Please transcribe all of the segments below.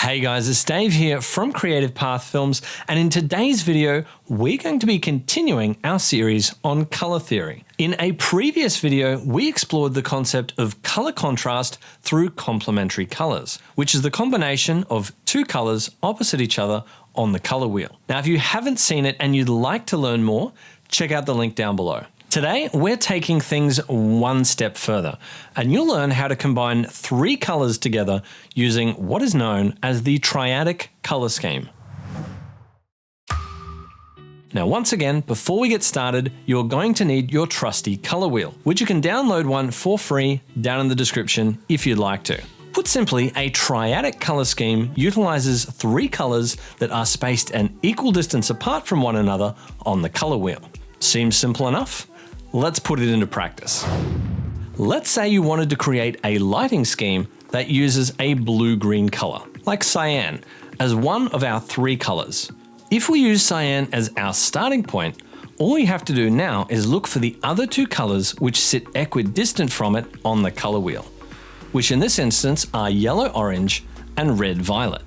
Hey guys, it's Dave here from Creative Path Films, and in today's video, we're going to be continuing our series on color theory. In a previous video, we explored the concept of color contrast through complementary colors, which is the combination of two colors opposite each other on the color wheel. Now, if you haven't seen it and you'd like to learn more, check out the link down below. Today, we're taking things one step further, and you'll learn how to combine three colors together using what is known as the Triadic color scheme. Now, once again, before we get started, you're going to need your trusty color wheel, which you can download one for free down in the description if you'd like to. Put simply, a Triadic color scheme utilizes three colors that are spaced an equal distance apart from one another on the color wheel. Seems simple enough? Let's put it into practice. Let's say you wanted to create a lighting scheme that uses a blue-green color, like cyan, as one of our three colors. If we use cyan as our starting point, all you have to do now is look for the other two colors which sit equidistant from it on the color wheel, which in this instance are yellow-orange and red-violet.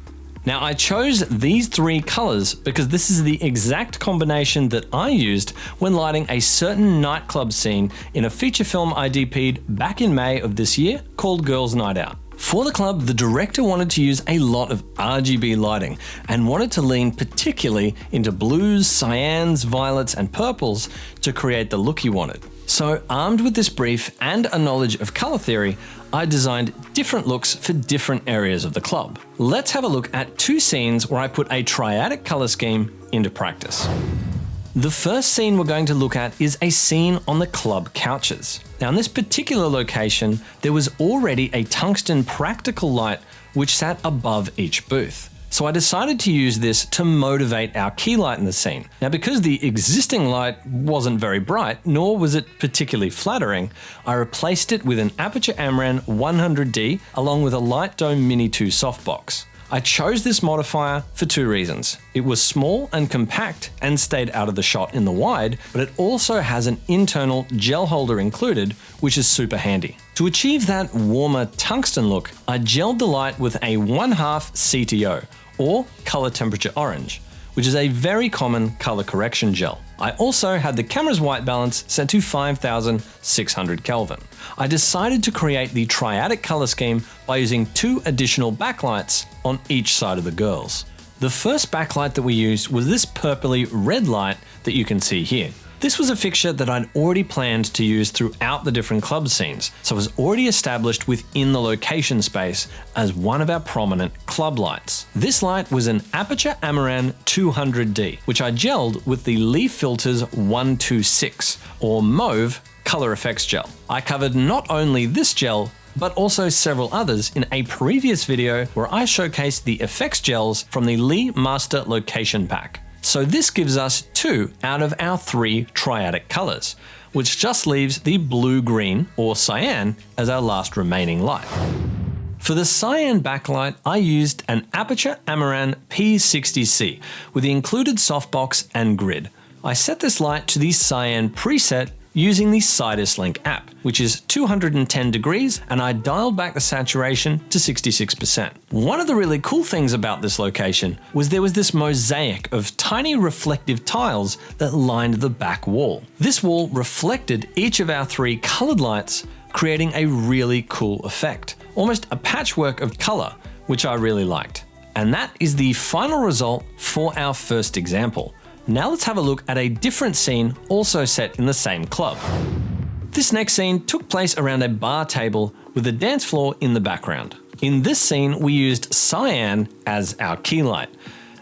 Now, I chose these three colors because this is the exact combination that I used when lighting a certain nightclub scene in a feature film I DP'd back in May of this year called Girls Night Out. For the club, the director wanted to use a lot of RGB lighting and wanted to lean particularly into blues, cyans, violets, and purples to create the look he wanted. So, armed with this brief and a knowledge of color theory, I designed different looks for different areas of the club. Let's have a look at two scenes where I put a Triadic color scheme into practice. The first scene we're going to look at is a scene on the club couches. Now, in this particular location, there was already a tungsten practical light which sat above each booth. So I decided to use this to motivate our Keylight in the scene. Now, because the existing light wasn't very bright, nor was it particularly flattering, I replaced it with an Aperture Amaran 100D along with a Light Dome Mini 2 softbox. I chose this modifier for two reasons. It was small and compact and stayed out of the shot in the wide, but it also has an internal gel holder included, which is super handy. To achieve that warmer tungsten look, I gelled the light with a 1/2 CTO, or color temperature orange, which is a very common color correction gel. I also had the camera's white balance set to 5600 Kelvin. I decided to create the Triadic color scheme by using two additional backlights on each side of the girls. The first backlight that we used was this purpley red light that you can see here. This was a fixture that I'd already planned to use throughout the different club scenes, so it was already established within the location space as one of our prominent club lights. This light was an Aperture Amaran 200D, which I gelled with the Leaf Filters 126, or mauve, color effects gel. I covered not only this gel, but also several others in a previous video where I showcased the effects gels from the Lee Master Location Pack. So this gives us two out of our three Triadic colors, which just leaves the blue-green or cyan as our last remaining light. For the cyan backlight, I used an Aperture Amaran P60C with the included softbox and grid. I set this light to the cyan preset using the Sidus Link app, which is 210 degrees, and I dialed back the saturation to 66%. One of the really cool things about this location was there was this mosaic of tiny reflective tiles that lined the back wall. This wall reflected each of our three colored lights, creating a really cool effect, almost a patchwork of color, which I really liked. And that is the final result for our first example. Now let's have a look at a different scene also set in the same club. This next scene took place around a bar table with a dance floor in the background. In this scene, we used cyan as our key light,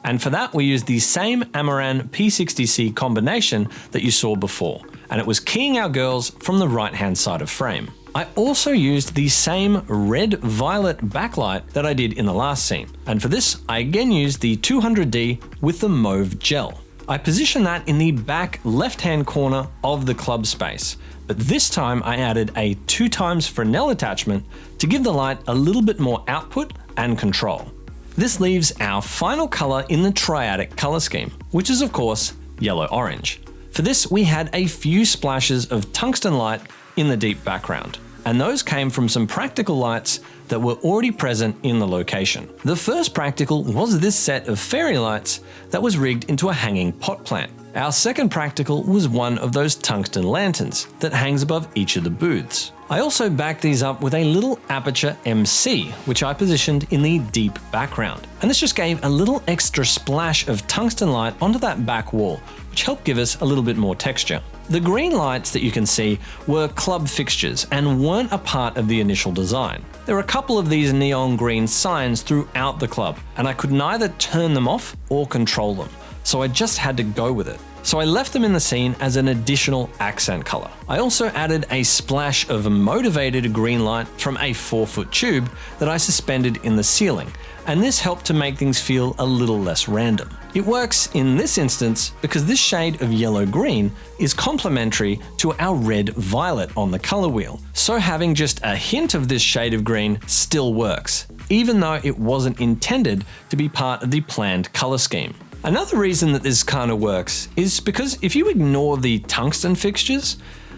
and for that we used the same Amaran P60C combination that you saw before, and it was keying our girls from the right-hand side of frame. I also used the same red-violet backlight that I did in the last scene, and for this I again used the 200D with the mauve gel. I positioned that in the back left-hand corner of the club space, but this time I added a 2x Fresnel attachment to give the light a little bit more output and control. This leaves our final color in the Triadic color scheme, which is of course yellow-orange. For this, we had a few splashes of tungsten light in the deep background. and those came from some practical lights that were already present in the location. The first practical was this set of fairy lights that was rigged into a hanging pot plant. Our second practical was one of those tungsten lanterns that hangs above each of the booths. I also backed these up with a little aperture MC, which I positioned in the deep background. And this just gave a little extra splash of tungsten light onto that back wall, which helped give us a little bit more texture. The green lights that you can see were club fixtures and weren't a part of the initial design. There were a couple of these neon green signs throughout the club, and I could neither turn them off or control them, so I just had to go with it. So I left them in the scene as an additional accent color. I also added a splash of motivated green light from a 4-foot tube that I suspended in the ceiling, and this helped to make things feel a little less random. It works in this instance because this shade of yellow-green is complementary to our red-violet on the color wheel, so having just a hint of this shade of green still works, even though it wasn't intended to be part of the planned color scheme. Another reason that this kind of works is because if you ignore the tungsten fixtures,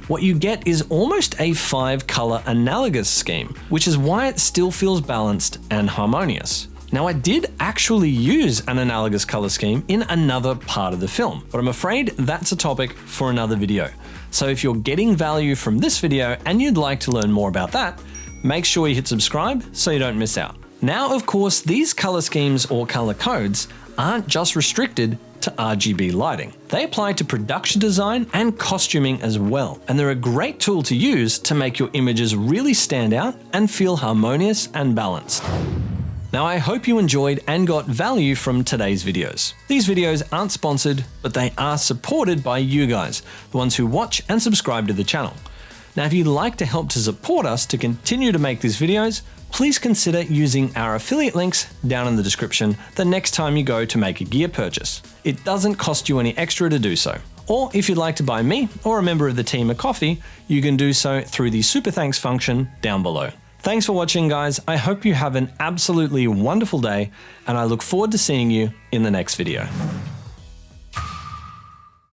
what you get is almost a 5-color analogous scheme, which is why it still feels balanced and harmonious. Now, I did actually use an analogous color scheme in another part of the film, but I'm afraid that's a topic for another video. So if you're getting value from this video and you'd like to learn more about that, make sure you hit subscribe so you don't miss out. Now, of course, these color schemes or color codes aren't just restricted to RGB lighting. They apply to production design and costuming as well, and they're a great tool to use to make your images really stand out and feel harmonious and balanced. Now, I hope you enjoyed and got value from today's videos. These videos aren't sponsored, but they are supported by you guys, the ones who watch and subscribe to the channel. Now, if you'd like to help to support us to continue to make these videos, please consider using our affiliate links down in the description the next time you go to make a gear purchase. It doesn't cost you any extra to do so. Or if you'd like to buy me or a member of the team a coffee, you can do so through the super thanks function down below. Thanks for watching, guys. I hope you have an absolutely wonderful day, and I look forward to seeing you in the next video.